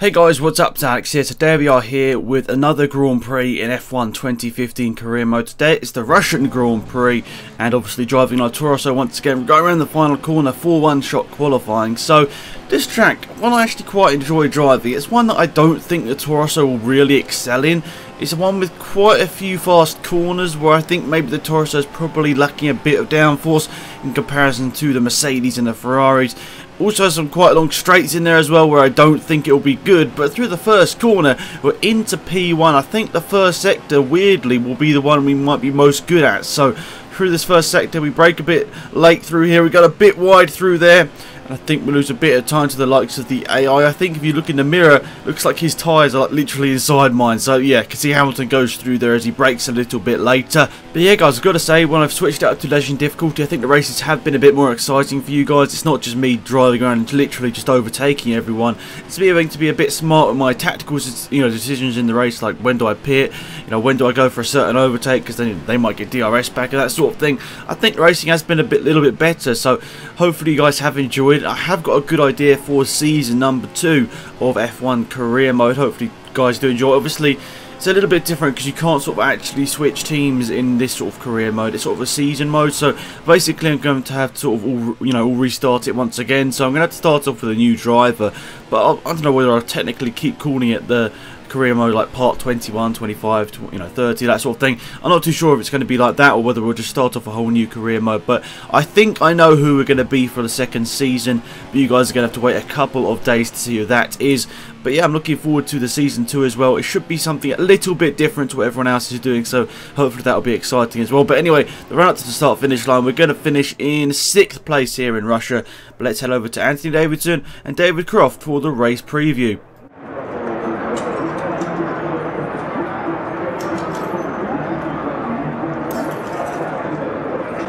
Hey guys, what's up? It's Alex here. Today we are here with another Grand Prix in F1 2015 career mode. Today it's the Russian Grand Prix and obviously driving our Toro once again. We're going around the final corner for one-shot qualifying. So this track, one I actually quite enjoy driving. It's one that I don't think the Toro will really excel in. It's one with quite a few fast corners where I think maybe the Toro is probably lacking a bit of downforce in comparison to the Mercedes and the Ferraris. Also some quite long straights in there as well where I don't think it'll be good, but through the first corner we're into P1. I think the first sector weirdly will be the one we might be most good at. So through this first sector we break a bit late through here, we got a bit wide through there. And I think we lose a bit of time to the likes of the AI. I think if you look in the mirror, looks like his tyres are like literally inside mine. So yeah, can see Hamilton goes through there as he brakes a little bit later. But yeah guys, I've got to say, when I've switched out to Legend difficulty, I think the races have been a bit more exciting for you guys. It's not just me driving around and literally just overtaking everyone. It's me to be a bit smart with my tactical decisions in the race, like when do I pit, when do I go for a certain overtake, because then they might get DRS back and that sort of thing. I think the racing has been a little bit better, so hopefully you guys have enjoyed. I have got a good idea for season number 2 of F1 career mode. Hopefully you guys do enjoy. Obviously it's a little bit different because you can't sort of actually switch teams in this sort of career mode. It's sort of a season mode, so basically I'm going to have to sort of all restart it once again. So I'm going to have to start off with a new driver, but I don't know whether I'll technically keep calling it the career mode, like part 21, 25, 30, that sort of thing. I'm not too sure if it's going to be like that or whether we'll just start off a whole new career mode, but I think I know who we're going to be for the second season, but you guys are going to have to wait a couple of days to see who that is. But yeah, I'm looking forward to the season 2 as well. It should be something a little bit different to what everyone else is doing, so hopefully that'll be exciting as well. But anyway, the run up to the start finish line, we're going to finish in 6th place here in Russia. But let's head over to Anthony Davidson and David Croft for the race preview.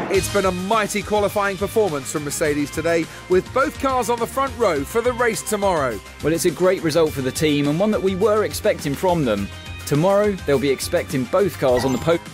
It's been a mighty qualifying performance from Mercedes today, with both cars on the front row for the race tomorrow. Well, it's a great result for the team and one that we were expecting from them. Tomorrow, they'll be expecting both cars on the podium.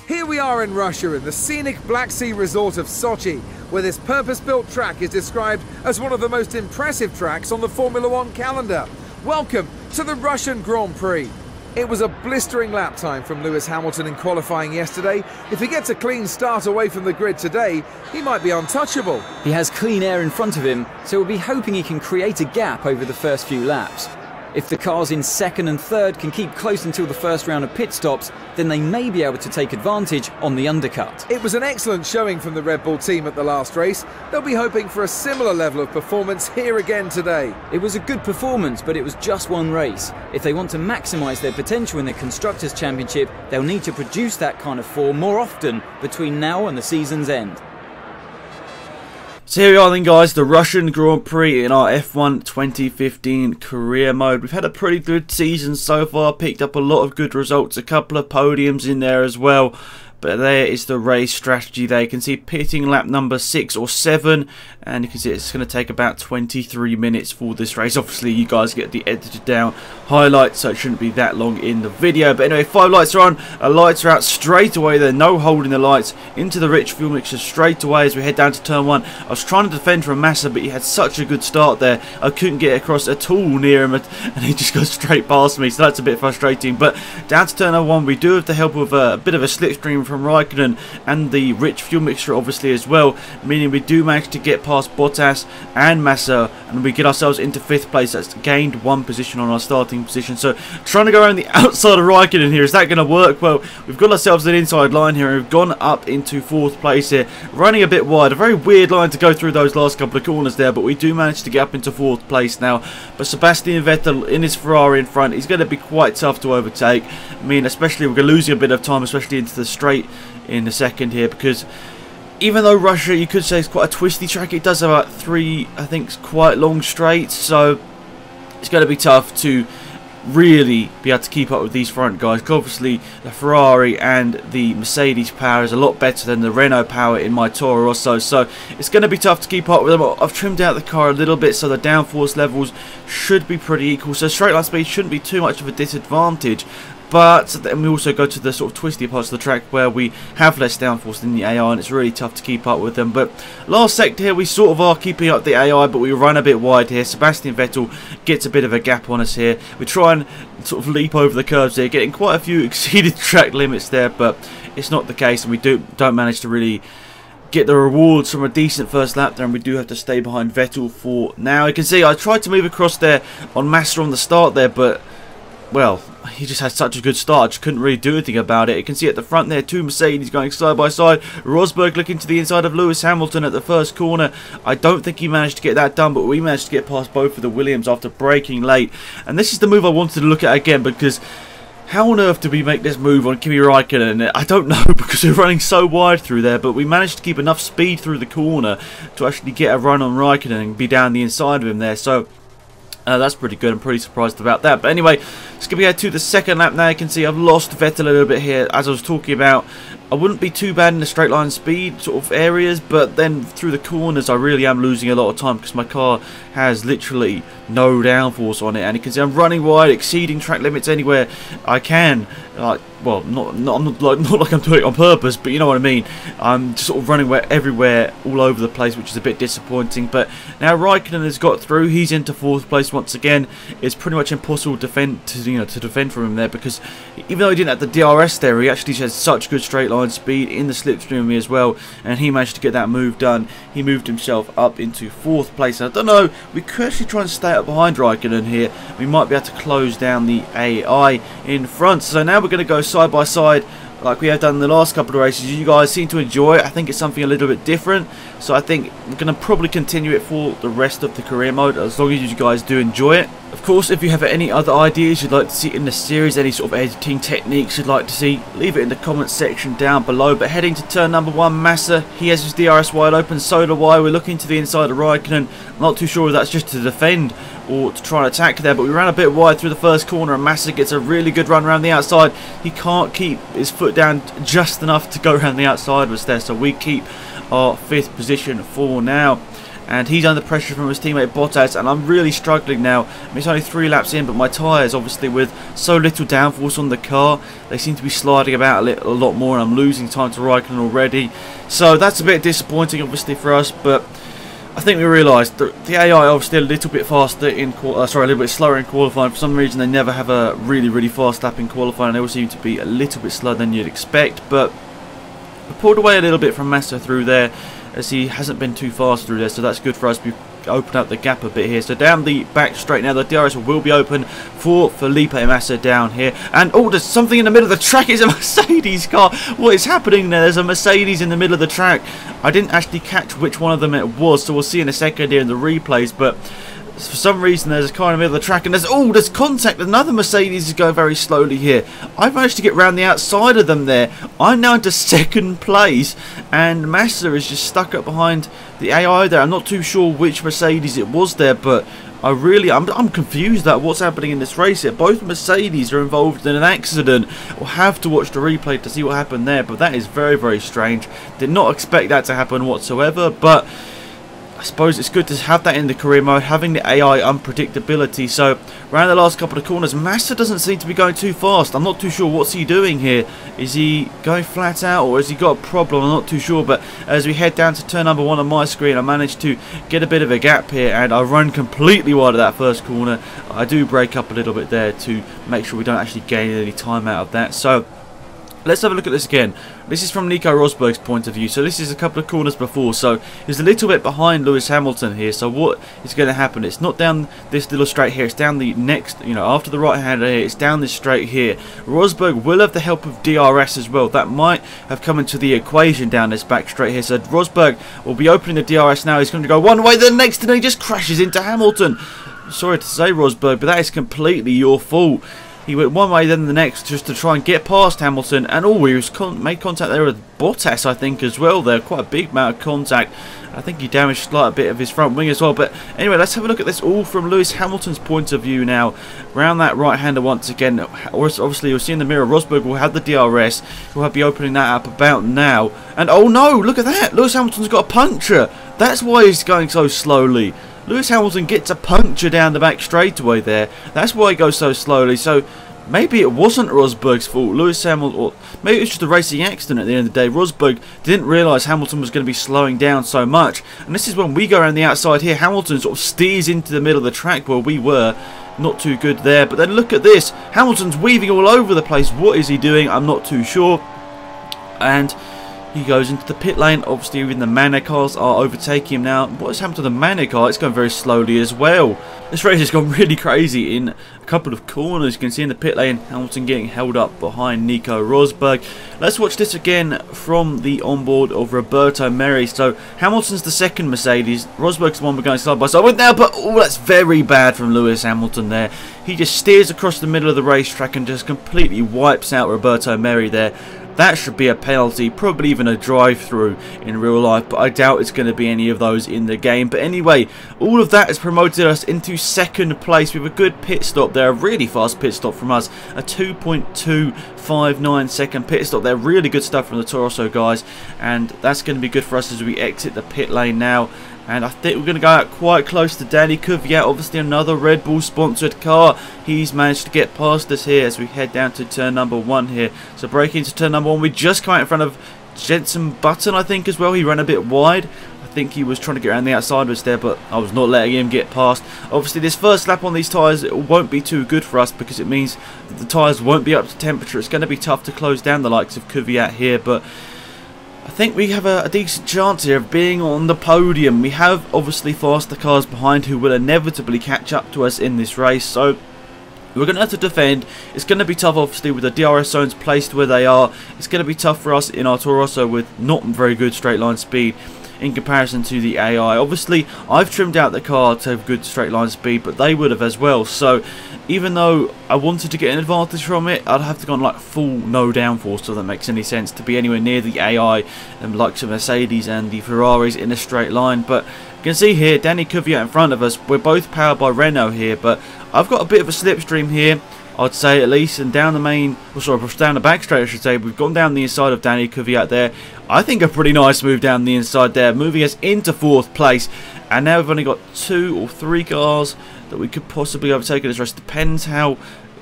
Here we are in Russia in the scenic Black Sea resort of Sochi, where this purpose-built track is described as one of the most impressive tracks on the Formula One calendar. Welcome to the Russian Grand Prix. It was a blistering lap time from Lewis Hamilton in qualifying yesterday. If he gets a clean start away from the grid today, he might be untouchable. He has clean air in front of him, so we'll be hoping he can create a gap over the first few laps. If the cars in 2nd and 3rd can keep close until the first round of pit stops, then they may be able to take advantage on the undercut. It was an excellent showing from the Red Bull team at the last race. They'll be hoping for a similar level of performance here again today. It was a good performance, but it was just one race. If they want to maximise their potential in the Constructors' Championship, they'll need to produce that kind of form more often between now and the season's end. So here we are then guys, the Russian Grand Prix in our F1 2015 career mode. We've had a pretty good season so far, picked up a lot of good results, a couple of podiums in there as well. But there is the race strategy there. You can see pitting lap number 6 or 7, and you can see it's going to take about 23 minutes for this race. Obviously you guys get the edited down highlights, so it shouldn't be that long in the video. But anyway, 5 lights are on, lights are out straight away there, no holding the lights, into the rich fuel mixture straight away as we head down to turn 1. I was trying to defend from Massa, but he had such a good start there, I couldn't get across at all near him, and he just goes straight past me, so that's a bit frustrating. But down to turn 1, we do have the help of a bit of a slipstream from Raikkonen and the rich fuel mixture obviously as well, meaning we do manage to get past Bottas and Massa, and we get ourselves into 5th place. That's gained 1 position on our starting position. So trying to go around the outside of Raikkonen here, is that going to work? Well, we've got ourselves an inside line here, and we've gone up into 4th place here, running a bit wide. A very weird line to go through those last couple of corners there, but we do manage to get up into 4th place now. But Sebastian Vettel in his Ferrari in front, he's going to be quite tough to overtake. I mean, especially we're losing a bit of time, especially into the straight in the second here, because even though Russia, you could say, is quite a twisty track, it does have about 3, I think, quite long straights, so it's going to be tough to really be able to keep up with these front guys. Obviously the Ferrari and the Mercedes power is a lot better than the Renault power in my Toro Rosso, so it's going to be tough to keep up with them. I've trimmed out the car a little bit so the downforce levels should be pretty equal, so straight line speed shouldn't be too much of a disadvantage. But then we also go to the sort of twisty parts of the track where we have less downforce than the AI, and it's really tough to keep up with them. But last sector here, we sort of are keeping up the AI, but we run a bit wide here. Sebastian Vettel gets a bit of a gap on us here. We try and sort of leap over the curves here, getting quite a few exceeded track limits there, but it's not the case, and we don't manage to really get the rewards from a decent first lap there, and we do have to stay behind Vettel for now. You can see I tried to move across there on Massa on the start there, but well, he just had such a good start, I just couldn't really do anything about it. You can see at the front there, two Mercedes going side by side. Rosberg looking to the inside of Lewis Hamilton at the first corner. I don't think he managed to get that done, but we managed to get past both of the Williams after braking late. And this is the move I wanted to look at again, because how on earth did we make this move on Kimi Räikkönen? I don't know, because we're running so wide through there, but we managed to keep enough speed through the corner to actually get a run on Räikkönen and be down the inside of him there. So that's pretty good. I'm pretty surprised about that. But anyway, skipping ahead to the second lap now, you can see I've lost Vettel a little bit here. As I was talking about, I wouldn't be too bad in the straight line speed sort of areas, but then through the corners I really am losing a lot of time because my car has literally no downforce on it, and you can see I'm running wide, exceeding track limits anywhere I can. Well, not like I'm doing it on purpose, but you know what I mean. I'm just sort of running everywhere, all over the place, which is a bit disappointing. But now Räikkönen has got through. He's into 4th place once again. It's pretty much impossible to defend from him there, because even though he didn't have the DRS there, he actually has such good straight line speed in the slipstream of me as well, and he managed to get that move done. He moved himself up into 4th place. I don't know, we could actually try and stay up behind Räikkönen here. We might be able to close down the AI in front. So now we're going to go side by side like we have done in the last couple of races. You guys seem to enjoy it. I think it's something a little bit different, so I think we're going to probably continue it for the rest of the career mode, as long as you guys do enjoy it. Of course, if you have any other ideas you'd like to see in the series, any sort of editing techniques you'd like to see, leave it in the comments section down below. But heading to turn number 1, Massa, he has his DRS wide open, so do I. We're looking to the inside of Räikkönen. I'm not too sure if that's just to defend or to try and attack there, but we ran a bit wide through the first corner, and Massa gets a really good run around the outside. He can't keep his foot down just enough to go around the outside of us there, so we keep our 5th position for now. And he's under pressure from his teammate Bottas, and I'm really struggling now. I mean, it's only 3 laps in, but my tyres, obviously with so little downforce on the car, they seem to be sliding about a lot more, and I'm losing time to Räikkönen already. So that's a bit disappointing, obviously, for us, but I think we realised that the AI are obviously a little bit faster in a little bit slower in qualifying. For some reason, they never have a really fast lap in qualifying. They all seem to be a little bit slower than you'd expect, but we pulled away a little bit from Massa through there, as he hasn't been too fast through there, so that's good for us. We've opened up the gap a bit here. So down the back straight now, the DRS will be open for Felipe Massa down here. And oh, there's something in the middle of the track. It's a Mercedes car. What is happening there? There's a Mercedes in the middle of the track. I didn't actually catch which one of them it was, so we'll see in a second here in the replays, but for some reason there's a car in the middle of the track, and there's contact. Another Mercedes is going very slowly here. I've managed to get around the outside of them there. I'm now into 2nd place, and Massa is just stuck up behind the AI there. I'm not too sure which Mercedes it was there, but I'm confused at what's happening in this race here. Both Mercedes are involved in an accident. We'll have to watch the replay to see what happened there, but that is very strange. Did not expect that to happen whatsoever, but I suppose it's good to have that in the career mode, having the AI unpredictability. So around the last couple of corners, Massa doesn't seem to be going too fast. I'm not too sure what's he doing here. Is he going flat out, or has he got a problem? I'm not too sure. But as we head down to turn number 1 on my screen, I managed to get a bit of a gap here, and I run completely wide of that first corner. I do break up a little bit there to make sure we don't actually gain any time out of that. So let's have a look at this again. This is from Nico Rosberg's point of view. So this is a couple of corners before. So he's a little bit behind Lewis Hamilton here. So what is going to happen? It's not down this little straight here. It's down the next, after the right-hander here. It's down this straight here. Rosberg will have the help of DRS as well. That might have come into the equation down this back straight here. So Rosberg will be opening the DRS now. He's going to go one way, then next, and he just crashes into Hamilton. Sorry to say, Rosberg, but that is completely your fault. He went one way then the next just to try and get past Hamilton, and he made contact there with Bottas, I think, as well there. Quite a big amount of contact. I think he damaged a bit of his front wing as well. But anyway, let's have a look at this all from Lewis Hamilton's point of view now. Round that right-hander once again. Obviously, you'll see in the mirror, Rosberg will have the DRS. He'll be opening that up about now. And oh no, look at that! Lewis Hamilton's got a puncture. That's why he's going so slowly. Lewis Hamilton gets a puncture down the back straightaway there. That's why he goes so slowly. So maybe it wasn't Rosberg's fault. Lewis Hamilton, or maybe it was just a racing accident at the end of the day. Rosberg didn't realise Hamilton was going to be slowing down so much. And this is when we go around the outside here. Hamilton sort of steers into the middle of the track where we were. Not too good there. But then look at this. Hamilton's weaving all over the place. What is he doing? I'm not too sure. And he goes into the pit lane. Obviously, even the Manor cars are overtaking him now. What has happened to the Manor car? It's going very slowly as well. This race has gone really crazy in a couple of corners. You can see in the pit lane, Hamilton getting held up behind Nico Rosberg. Let's watch this again from the onboard of Roberto Merhi. So, Hamilton's the second Mercedes. Rosberg's the one we're going side by side with now. But, oh, that's very bad from Lewis Hamilton there. He just steers across the middle of the racetrack and just completely wipes out Roberto Merhi there. That should be a penalty, probably even a drive-through in real life, but I doubt it's going to be any of those in the game. But anyway, all of that has promoted us into second place with a good pit stop there, a really fast pit stop from us, a 2.259 second pit stop there. Really good stuff from the Toro Rosso guys, and that's going to be good for us as we exit the pit lane now. And I think we're going to go out quite close to Danny Kvyat, obviously another Red Bull sponsored car. He's managed to get past us here as we head down to turn number 1 here. So breaking into turn number 1, we just come out in front of Jenson Button, I think, as well. He ran a bit wide. I think he was trying to get around the outside of us there, but I was not letting him get past. Obviously, this first lap on these tyres, it won't be too good for us because it means that the tyres won't be up to temperature. It's going to be tough to close down the likes of Kvyat here, but I think we have a decent chance here of being on the podium. We have obviously faster cars behind who will inevitably catch up to us in this race, so we're going to have to defend. It's going to be tough obviously with the DRS zones placed where they are. It's going to be tough for us in our Toro Rosso with not very good straight line speed in comparison to the AI. Obviously, I've trimmed out the car to have good straight line speed, but they would have as well. So, even though I wanted to get an advantage from it, I'd have to go on like full no downforce, so that makes any sense, to be anywhere near the AI and like the Mercedes and the Ferraris in a straight line. But you can see here, Danny Kvyat in front of us. We're both powered by Renault here, but I've got a bit of a slipstream here, I'd say at least, and down the main, or sorry, down the back straight I should say, we've gone down the inside of Danny Kvyat there. I think a pretty nice move down the inside there, moving us into 4th place, and now we've only got 2 or 3 cars that we could possibly overtake in this race. Depends how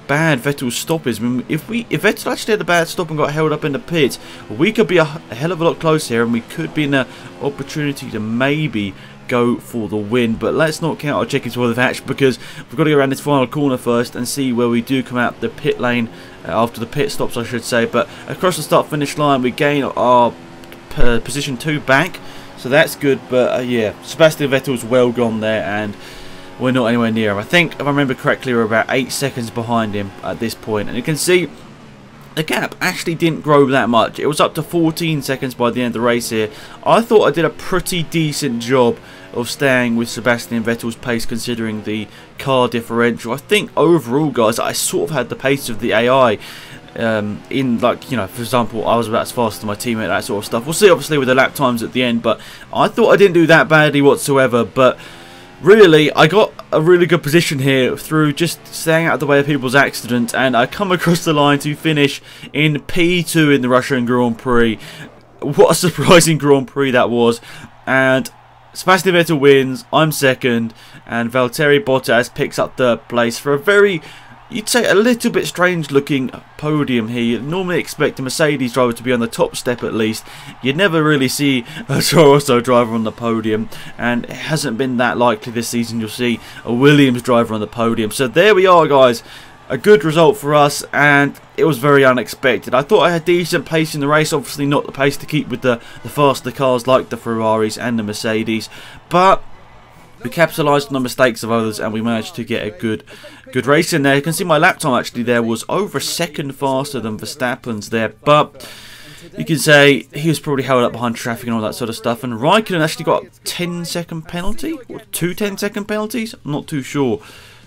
bad Vettel's stop is. I mean, if Vettel actually had a bad stop and got held up in the pit, we could be a hell of a lot closer here, and we could be in an opportunity to maybe go for the win. But let's not count our chickens before they've hatched, because we've got to go around this final corner first and see where we do come out the pit lane after the pit stops, I should say. But across the start finish line we gain our position 2 back, so that's good. But yeah, Sebastian Vettel's well gone there, and we're not anywhere near him. I think, if I remember correctly, we're about 8 seconds behind him at this point, and you can see the gap actually didn't grow that much. It was up to 14 seconds by the end of the race here. I thought I did a pretty decent job of staying with Sebastian Vettel's pace considering the car differential. I think overall, guys, I sort of had the pace of the AI. In, like, you know, for example, I was about as fast as my teammate, that sort of stuff. We'll see obviously with the lap times at the end, but I thought I didn't do that badly whatsoever. But really, I got a really good position here through just staying out of the way of people's accidents, and I come across the line to finish in P2 in the Russian Grand Prix. What a surprising Grand Prix that was. And Sebastian Vettel wins, I'm second, and Valtteri Bottas picks up third place for a very, you'd say, a little bit strange looking podium here. You'd normally expect a Mercedes driver to be on the top step at least. You'd never really see a Toro Rosso driver on the podium, and it hasn't been that likely this season you'll see a Williams driver on the podium. So there we are, guys. A good result for us, and it was very unexpected. I thought I had decent pace in the race, obviously not the pace to keep with the faster cars like the Ferraris and the Mercedes, but we capitalised on the mistakes of others and we managed to get a good race in there. You can see my lap time actually there was over a second faster than Verstappen's there, but you can say he was probably held up behind traffic and all that sort of stuff. And Raikkonen actually got a 10-second penalty, or 2 10-second penalties, I'm not too sure.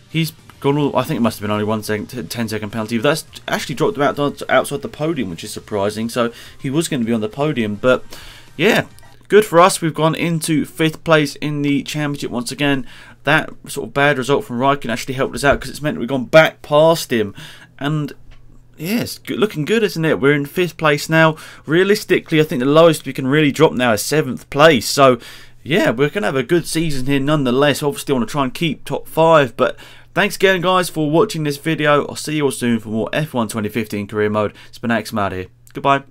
He's gone all, I think it must have been only 1 10-second penalty, but that's actually dropped him outside the podium, which is surprising. So he was going to be on the podium, but yeah, good for us. We've gone into 5th place in the championship once again. That sort of bad result from Raikkonen actually helped us out because it's meant we've gone back past him, and yes, looking good, isn't it? We're in 5th place now. Realistically, I think the lowest we can really drop now is 7th place. So yeah, we're going to have a good season here nonetheless. Obviously, I want to try and keep top 5, but Thanks again guys for watching this video. I'll see you all soon for more F1 2015 career mode. It's been X, I'm out here. Goodbye.